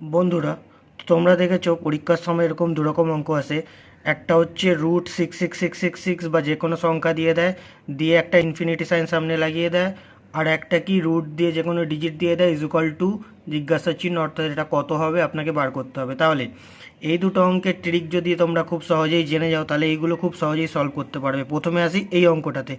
বন্ধুরা, তোমরা দেখেছো পরীক্ষার সময় এরকম দুরকম অঙ্ক আসে। একটা হচ্ছে root six six six six six বা যে কোনো সংখ্যা দিয়ে দেয়, দিয়ে একটা ইনফিনিটি সাইন সামনে লাগিয়ে দেয়। আর একটা কি রুট দিয়ে যে কোনো ডিজিট দিয়ে দেয় ইকুয়াল টু জিজ্ঞাসা চিহ্ন, অর্থাৎ এটা কত হবে আপনাকে বার করতে হবে। তাহলে এই দুটো অঙ্কের ট্রিক যদি তোমরা খুব সহজেই জেনে যাও তাহলে এইগুলো খুব সহজেই সলভ করতে পারবে। প্রথমে আসি এই অঙ্কটাতে,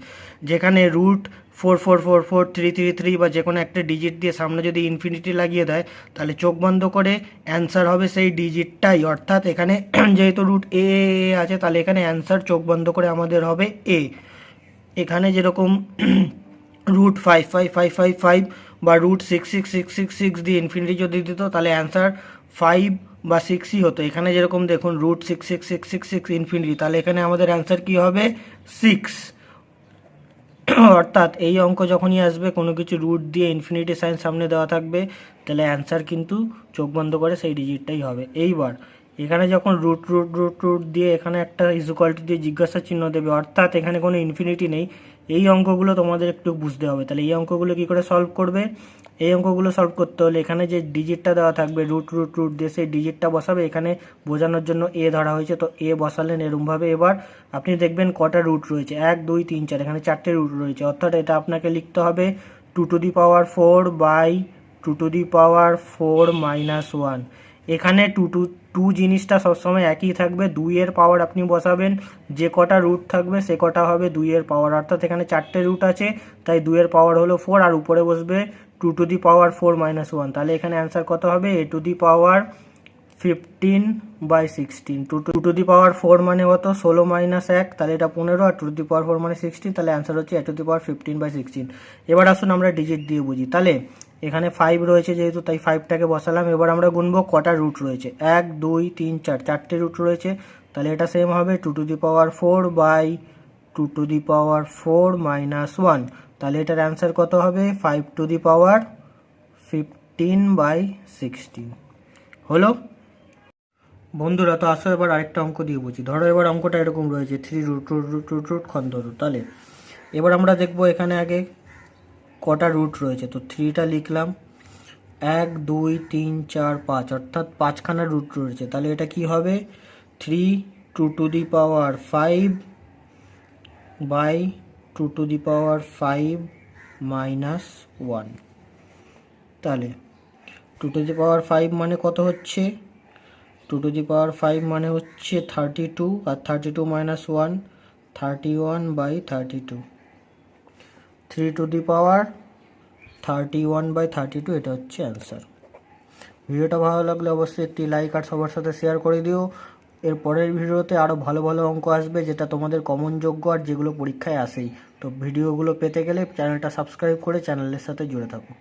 যেখানে root four four four four three three three বা যে কোনো একটা ডিজিট দিয়ে সামনে যদি ইনফিনিটি লাগিয়ে দেয়, তাহলে চোখ বন্ধ করে অ্যান্সার হবে সেই ডিজিটটাই। অর্থাৎ এখানে যেহেতু রুট এ আছে, তাহলে এখানে অ্যান্সার চোখ বন্ধ করে আমাদের হবে এ। এখানে যেরকম root five five five five five বা root six six six six six দিয়ে ইনফিনিটি যদি দিত তাহলে অ্যান্সার ফাইভ বা সিক্সই হতো। এখানে যেরকম দেখুন root six six six six six infinity, তাহলে এখানে আমাদের অ্যান্সার কী হবে? সিক্স। অর্থাৎ এই অঙ্ক যখনই আসবে কোনো কিছু রুট দিয়ে ইনফিনিটি সাইন সামনে দেওয়া থাকবে, তাহলে অ্যান্সার কিন্তু চোখ বন্ধ করে সেই ডিজিটটাই হবে। এইবার এখানে যখন রুট রুট রুট রুট দিয়ে এখানে একটা ইকুয়ালিটি দিয়ে জিজ্ঞাসা চিহ্ন দেবে, অর্থাৎ এখানে কোনো ইনফিনিটি নেই। এই অঙ্কগুলো তোমাদের একটু বুঝতে হবে। তাহলে এই অঙ্কগুলো কী করে সলভ করবে? এই অঙ্কগুলো সলভ করতে হলে এখানে যে ডিজিটটা দেওয়া থাকবে রুট রুট রুট দিয়ে সেই ডিজিটটা বসাবে। এখানে বোঝানোর জন্য এ ধরা হয়েছে, তো এ বসালেন এরমভাবে। এবার আপনি দেখবেন কটা রুট রয়েছে, 1 2 3 4, এখানে 4টে রুট রয়েছে। অর্থাৎ এটা আপনাকে লিখতে হবে 2^4 বাই 2^4 মাইনাস 1। এখানে টু জিনিসটা সবসময় একই থাকবে, 2-এর পাওয়ার আপনি বসাবেন, যে কটা রুট থাকবে সে কটা হবে 2-এর পাওয়ার। অর্থাৎ এখানে 4টে রুট আছে, তাই 2-এর পাওয়ার হলো 4, আর উপরে বসবে 2^4 মাইনাস 1। তাহলে এখানে অ্যান্সার কত হবে? a^15/16। 2^4 মানে কত? 16 মাইনাস 1, তাহলে এটা 15, আর 2^4 মানে 16, তাহলে অ্যান্সার হচ্ছে a^15/16। এবার আসুন আমরা ডিজিট দিয়ে বুঝি। তাহলে এখানে 5 রয়েছে যেহেতু, তাই 5টাকে বসালাম। এবার আমরা গুনবো কটা রুট রয়েছে, 1 2 3 4, 4টে রুট রয়েছে। তাহলে এটা সেম হবে 2^4/2^4 মাইনাস 1। তাহলে এটার অ্যান্সার কত হবে? 5^15/16 হলো। বন্ধুরা, তো আসো এবার আরেকটা অঙ্ক দিয়ে বুঝি। ধরো এবার অঙ্কটা এরকম রয়েছে 3 root root root root root খন্ড রুট। তাহলে এবার আমরা দেখবো এখানে আগে কটা রুট রয়েছে। তো 3টা লিখলাম, 1 2 3 4 5, অর্থাৎ 5খানা রুট রয়েছে। তাহলে এটা কি হবে? 3 2^5 বাই 2^5 মাইনাস 1। তাহলে 2^5 মানে কত হচ্ছে? 2^5 মানে হচ্ছে 32, আর 32 মাইনাস 1 31/32। 3^31/32, এটা হচ্ছে অ্যান্সার। ভিডিওটা ভালো লাগলে অবশ্যই একটি লাইক আর সবার সাথে শেয়ার করে দিও। এর পরের ভিডিওতে আরও ভালো ভালো অঙ্ক আসবে, যেটা তোমাদের কমন যোগ্য আর যেগুলো পরীক্ষায় আসেই। তো ভিডিওগুলো পেতে গেলে চ্যানেলটা সাবস্ক্রাইব করে চ্যানেলের সাথে জুড়ে থাকো।